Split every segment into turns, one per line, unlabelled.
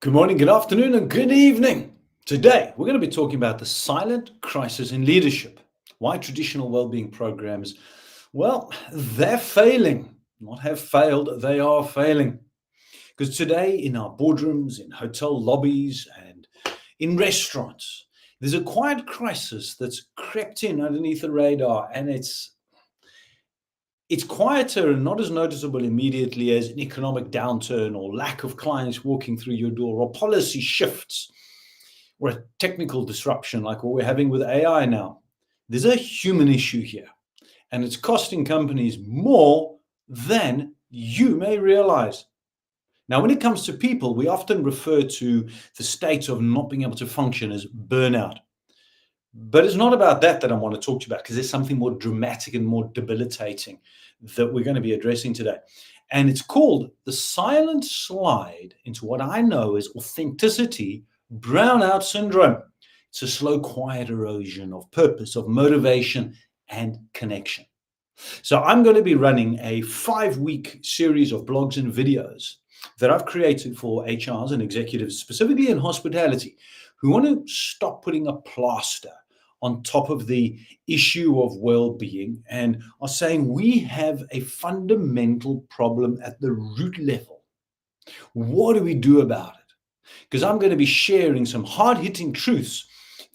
Good morning, good afternoon, and good evening. Today, we're going to be talking about the silent crisis in leadership. Why traditional well-being programs, well, they're failing. Not have failed, they are failing. Because today, in our boardrooms, in hotel lobbies, and in restaurants, there's a quiet crisis that's crept in underneath the radar, and it's quieter and not as noticeable immediately as an economic downturn or lack of clients walking through your door or policy shifts or a technical disruption like what we're having with AI now. There's a human issue here, and it's costing companies more than you may realize. Now, when it comes to people, we often refer to the state of not being able to function as burnout. But it's not about that I want to talk to you about, because there's something more dramatic and more debilitating that we're going to be addressing today. And it's called the silent slide into what I know as Authenticity Brownout Syndrome. It's a slow, quiet erosion of purpose, of motivation, and connection. So I'm going to be running a 5-week series of blogs and videos that I've created for HRs and executives, specifically in hospitality, who want to stop putting a plaster on top of the issue of well-being and are saying we have a fundamental problem at the root level. What do we do about it? Because I'm going to be sharing some hard-hitting truths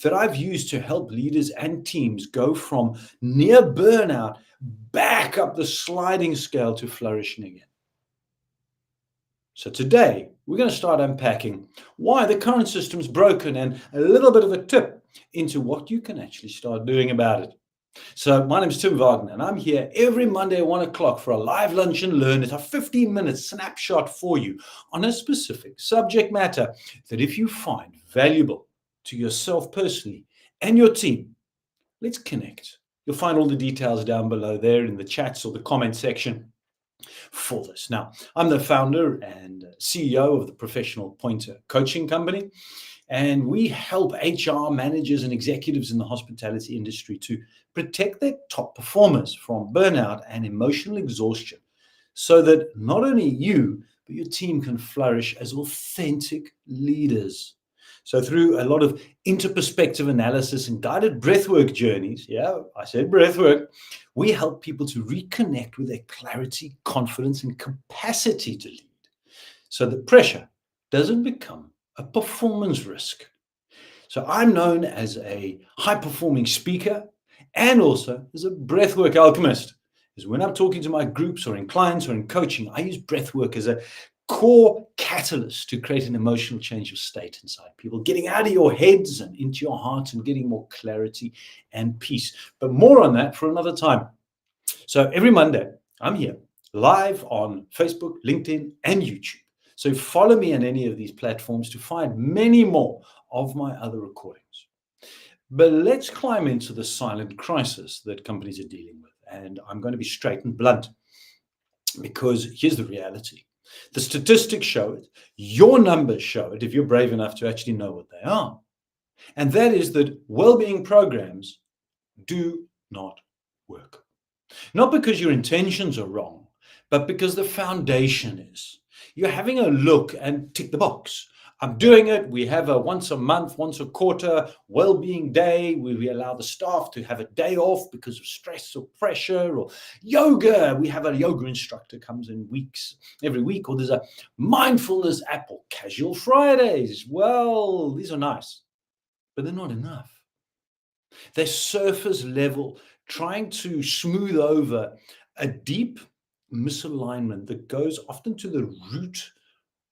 that I've used to help leaders and teams go from near burnout back up the sliding scale to flourishing again. So today, we're going to start unpacking why the current system's broken and a little bit of a tip into what you can actually start doing about it. So my name is Tim Wagner, and I'm here every Monday at 1 o'clock for a live lunch and learn. It's a 15-minute snapshot for you on a specific subject matter that if you find valuable to yourself personally and your team, let's connect. You'll find all the details down below there in the chats or the comment section for this. Now, I'm the founder and CEO of the Professional Pointer Coaching Company, and we help HR managers and executives in the hospitality industry to protect their top performers from burnout and emotional exhaustion so that not only you, but your team can flourish as authentic leaders. So through a lot of interperspective analysis and guided breathwork journeys, I said breathwork, we help people to reconnect with their clarity, confidence, and capacity to lead so that pressure doesn't become a performance risk. So I'm known as a high-performing speaker and also as a breathwork alchemist. Because when I'm talking to my groups or in clients or in coaching, I use breathwork as a core catalyst to create an emotional change of state inside people, getting out of your heads and into your heart and getting more clarity and peace. But more on that for another time. So every Monday, I'm here live on Facebook, LinkedIn, and YouTube. So follow me on any of these platforms to find many more of my other recordings. But let's climb into the silent crisis that companies are dealing with. And I'm going to be straight and blunt, because here's the reality. The statistics show it. Your numbers show it if you're brave enough to actually know what they are. And that is that well-being programs do not work. Not because your intentions are wrong, but because the foundation is. You're having a look and tick the box. I'm doing it. We have a once a month, once a quarter well-being day where we allow the staff to have a day off because of stress or pressure, or yoga. We have a yoga instructor comes in every week, or there's a mindfulness app or casual Fridays. Well, these are nice, but they're not enough. They're surface level, trying to smooth over a deep misalignment that goes often to the root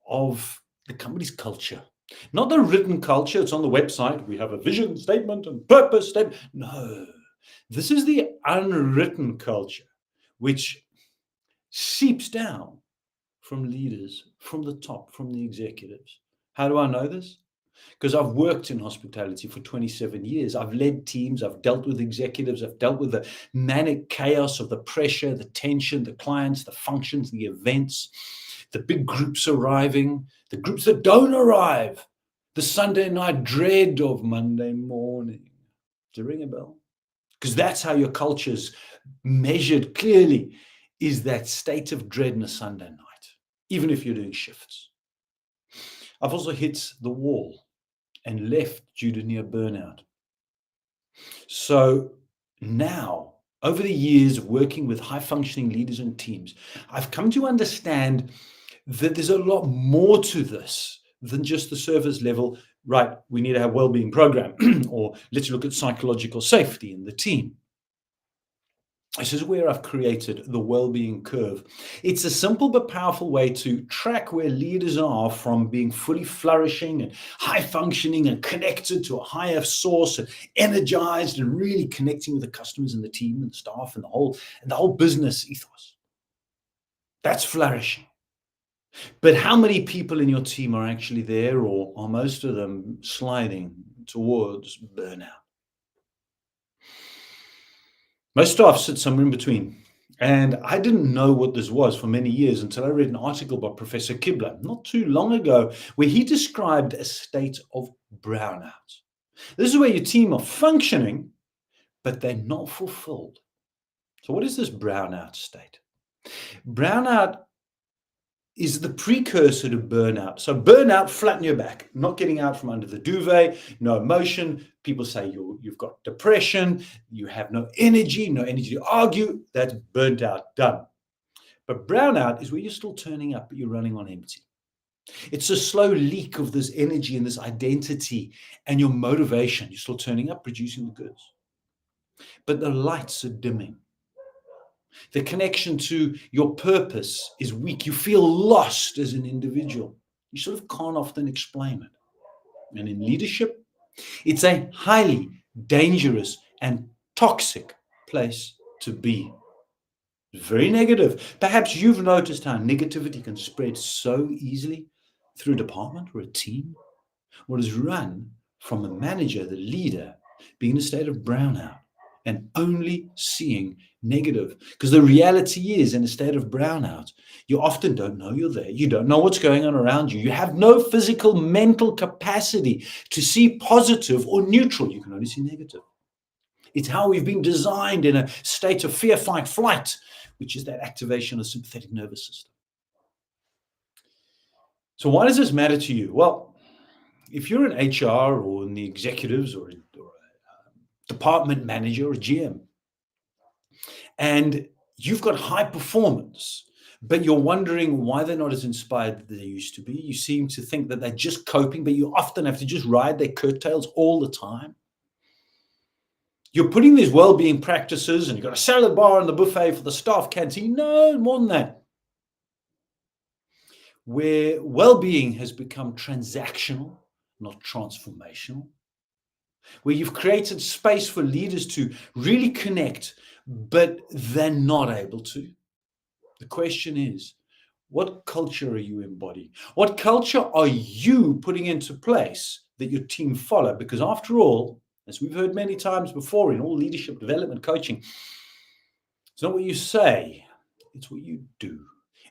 of the company's culture. Not the written culture, it's on the website. We have a vision statement and purpose statement. No, this is the unwritten culture, which seeps down from leaders, from the top, from the executives. How do I know this? Because I've worked in hospitality for 27 years. I've led teams, I've dealt with executives, I've dealt with the manic chaos of the pressure, the tension, the clients, the functions, the events, the big groups arriving, the groups that don't arrive, the Sunday night dread of Monday morning. Does it ring a bell? Because that's how your culture's measured clearly, is that state of dread on a Sunday night, even if you're doing shifts. I've also hit the wall and left due to near burnout. So now, over the years of working with high functioning leaders and teams, I've come to understand that there's a lot more to this than just the surface level. Right, we need to have a well-being program, or let's look at psychological safety in the team. This is where I've created the well-being curve. It's a simple but powerful way to track where leaders are from being fully flourishing and high functioning and connected to a higher source and energized and really connecting with the customers and the team and the staff and the whole business ethos. That's flourishing. But how many people in your team are actually there, or are most of them sliding towards burnout? Most staff sit somewhere in between. And I didn't know what this was for many years until I read an article by Professor Kibler not too long ago, where he described a state of brownout. This is where your team are functioning, but they're not fulfilled. So what is this brownout state? Brownout is the precursor to burnout. So burnout, flatten your back, not getting out from under the duvet, no emotion. People say you've got depression, you have no energy to argue. That's burnt out, done. But brownout is where you're still turning up, but you're running on empty. It's a slow leak of this energy and this identity and your motivation. You're still turning up, producing the goods. But the lights are dimming. The connection to your purpose is weak. You feel lost as an individual. You sort of can't often explain it. And in leadership, it's a highly dangerous and toxic place to be. Very negative. Perhaps you've noticed how negativity can spread so easily through a department or a team. What is run from a manager, the leader, being in a state of brownout and only seeing negative. Because the reality is, in a state of brownout, you often don't know you're there. You don't know what's going on around you. You have no physical, mental capacity to see positive or neutral. You can only see negative. It's how we've been designed in a state of fear, fight, flight, which is that activation of the sympathetic nervous system. So why does this matter to you? Well, if you're in HR or in the executives or a department manager or GM, and you've got high performance, but you're wondering why they're not as inspired as they used to be. You seem to think that they're just coping, but you often have to just ride their coattails all the time. You're putting these well-being practices, and you've got a salad bar and the buffet for the staff canteen. No, more than that. Where well-being has become transactional, not transformational. Where you've created space for leaders to really connect, but they're not able to. The question is, what culture are you embodying? What culture are you putting into place that your team follow? Because after all, as we've heard many times before in all leadership development coaching, it's not what you say, it's what you do.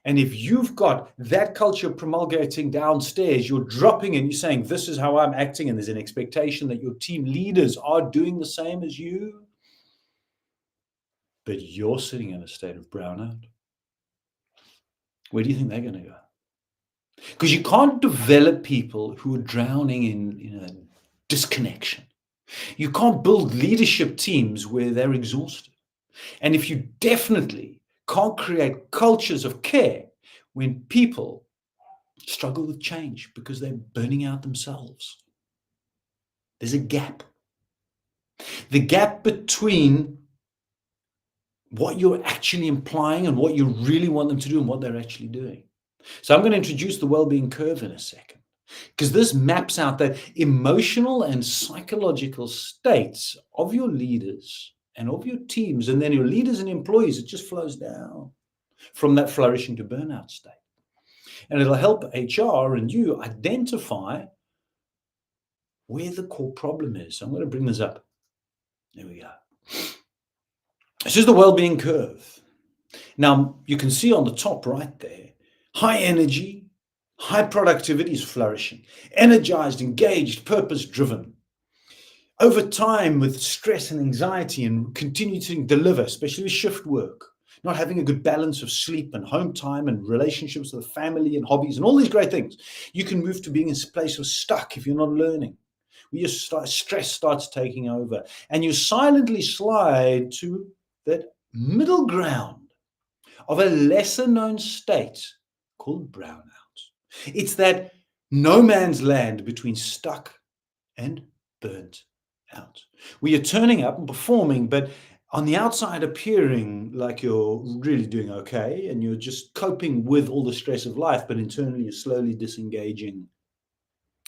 And if you've got that culture promulgating downstairs, you're dropping in, you're saying, this is how I'm acting, and there's an expectation that your team leaders are doing the same as you, but you're sitting in a state of brownout, where do you think they're going to go? Because you can't develop people who are drowning in a disconnection. You can't build leadership teams where they're exhausted. And if you definitely can't create cultures of care when people struggle with change because they're burning out themselves, there's a gap. The gap between what you're actually implying and what you really want them to do and what they're actually doing. So I'm going to introduce the well-being curve in a second, because this maps out the emotional and psychological states of your leaders and of your teams, and then your leaders and employees. It just flows down from that flourishing to burnout state. And it'll help HR and you identify where the core problem is. I'm going to bring this up. There we go. This is the well-being curve. Now, you can see on the top right there, high energy, high productivity is flourishing, energized, engaged, purpose-driven. Over time, with stress and anxiety and continue to deliver, especially with shift work, not having a good balance of sleep and home time and relationships with family and hobbies and all these great things. You can move to being in a place of stuck if you're not learning. Where stress starts taking over, and you silently slide to that middle ground of a lesser known state called brownout. It's that no man's land between stuck and burnt out, where you're turning up and performing, but on the outside appearing like you're really doing okay and you're just coping with all the stress of life, but internally you're slowly disengaging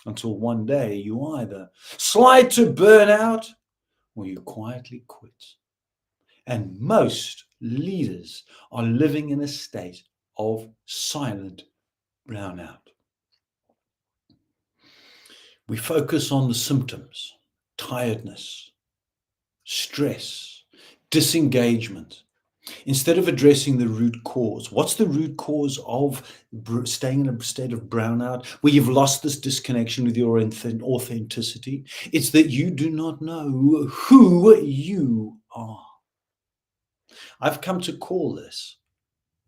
until one day you either slide to burnout or you quietly quit. And most leaders are living in a state of silent brownout. We focus on the symptoms: tiredness, stress, disengagement, instead of addressing the root cause. What's the root cause of staying in a state of brownout where you've lost this disconnection with your authenticity? It's that you do not know who you are. I've come to call this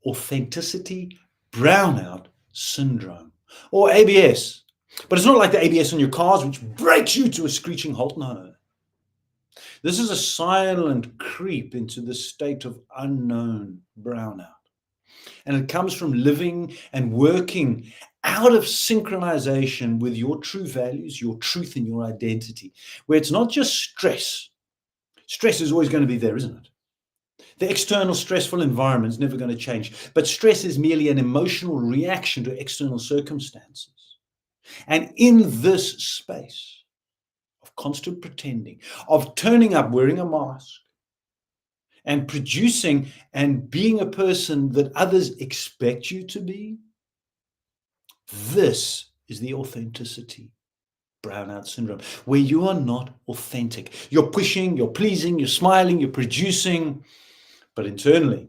Authenticity Brownout Syndrome, or ABS. But it's not like the ABS on your cars, which breaks you to a screeching halt. No. This is a silent creep into the state of unknown brownout. And it comes from living and working out of synchronization with your true values, your truth, and your identity, where it's not just stress. Stress is always going to be there, isn't it? The external stressful environment is never going to change, but stress is merely an emotional reaction to external circumstances. And in this space of constant pretending, of turning up wearing a mask, and producing and being a person that others expect you to be, this is the authenticity brownout syndrome, where you are not authentic. You're pushing, you're pleasing, you're smiling, you're producing, but internally,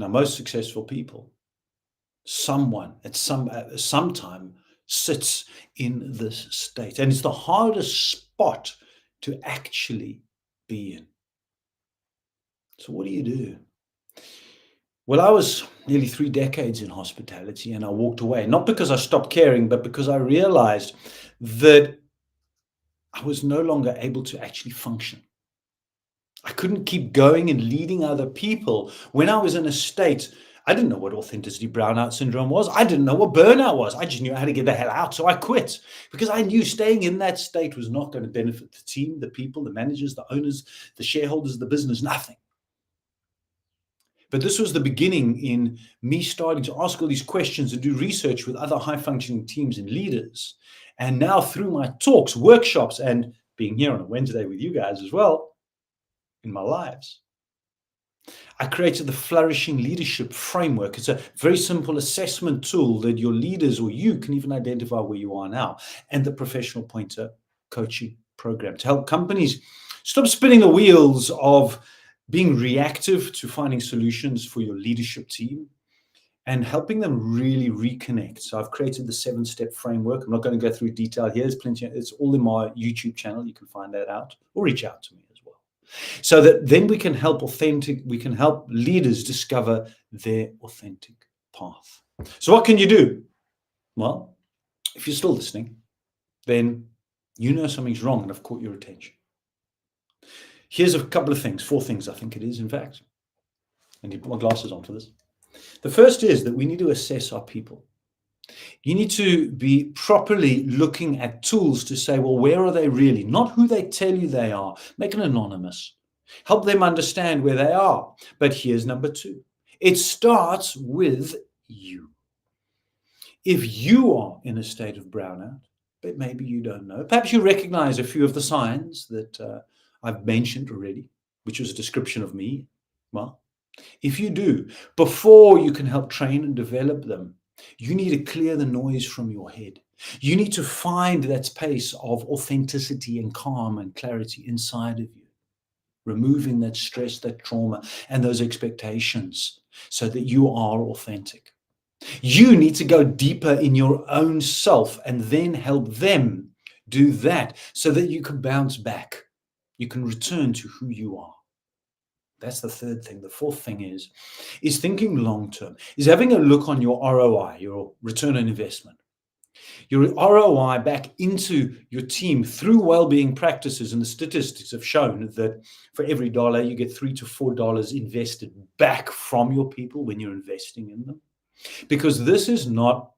Now, most successful people, someone at some time sits in this state, and it's the hardest spot to actually be in. So what do you do? Well, I was nearly 3 decades in hospitality, and I walked away, not because I stopped caring, but because I realized that I was no longer able to actually function. I couldn't keep going and leading other people when I was in a state. I didn't know what authenticity brownout syndrome was. I didn't know what burnout was. I just knew how to get the hell out. So I quit because I knew staying in that state was not going to benefit the team, the people, the managers, the owners, the shareholders, the business, nothing. But this was the beginning in me starting to ask all these questions and do research with other high-functioning teams and leaders. And now through my talks, workshops, and being here on a Wednesday with you guys as well, in my lives, I created the Flourishing Leadership Framework. It's a very simple assessment tool that your leaders or you can even identify where you are now, and the Professional Pointer Coaching Program to help companies stop spinning the wheels of being reactive to finding solutions for your leadership team and helping them really reconnect. So I've created the 7-step framework. I'm not going to go through detail here. There's plenty. It's all in my YouTube channel. You can find that out or reach out to me as well. So that then we can help leaders discover their authentic path. So what can you do? Well, if you're still listening, then you know something's wrong and I've caught your attention. Here's a couple of things, 4 things I think it is, in fact. I need to put my glasses on for this. The first is that we need to assess our people. You need to be properly looking at tools to say, well, where are they really? Not who they tell you they are. Make it anonymous. Help them understand where they are. But here's number 2. It starts with you. If you are in a state of brownout, but maybe you don't know, perhaps you recognize a few of the signs that I've mentioned already, which was a description of me. Well, if you do, before you can help train and develop them, you need to clear the noise from your head. You need to find that space of authenticity and calm and clarity inside of you, removing that stress, that trauma, and those expectations so that you are authentic. You need to go deeper in your own self and then help them do that so that you can bounce back. You can return to who you are. That's the third thing. The fourth thing is thinking long-term, is having a look on your ROI, your return on investment. Your ROI back into your team through well-being practices, and the statistics have shown that for every dollar you get $3 to $4 invested back from your people when you're investing in them. Because this is not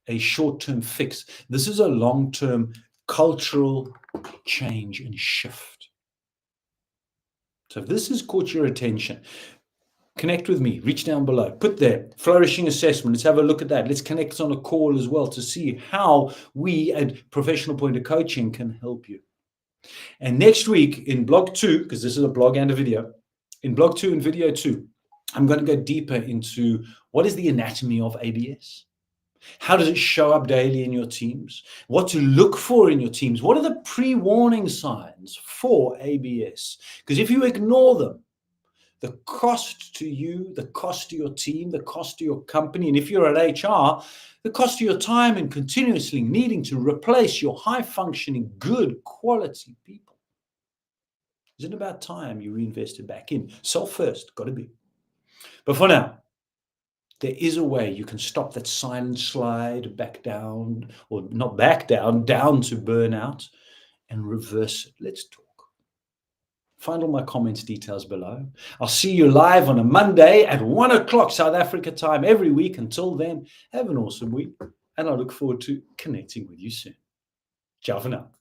a short-term fix. This is a long-term cultural change and shift. So if this has caught your attention, connect with me, reach down below, put there, flourishing assessment. Let's have a look at that. Let's connect on a call as well to see how we at Professional Point of Coaching can help you. And next week in blog 2, because this is a blog and a video, in blog 2 and video 2, I'm going to go deeper into what is the anatomy of ABS. How does it show up daily in your teams? What to look for in your teams? What are the pre-warning signs for ABS? Because if you ignore them, the cost to you, the cost to your team, the cost to your company, and if you're at HR, the cost to your time and continuously needing to replace your high-functioning, good quality people. Isn't it about time you reinvested back in? Self first, got to be. But for now, there is a way you can stop that silent slide back down, or not back down, down to burnout, and reverse it. Let's talk. Find all my comments details below. I'll see you live on a Monday at 1 o'clock South Africa time every week. Until then, have an awesome week, and I look forward to connecting with you soon. Ciao for now.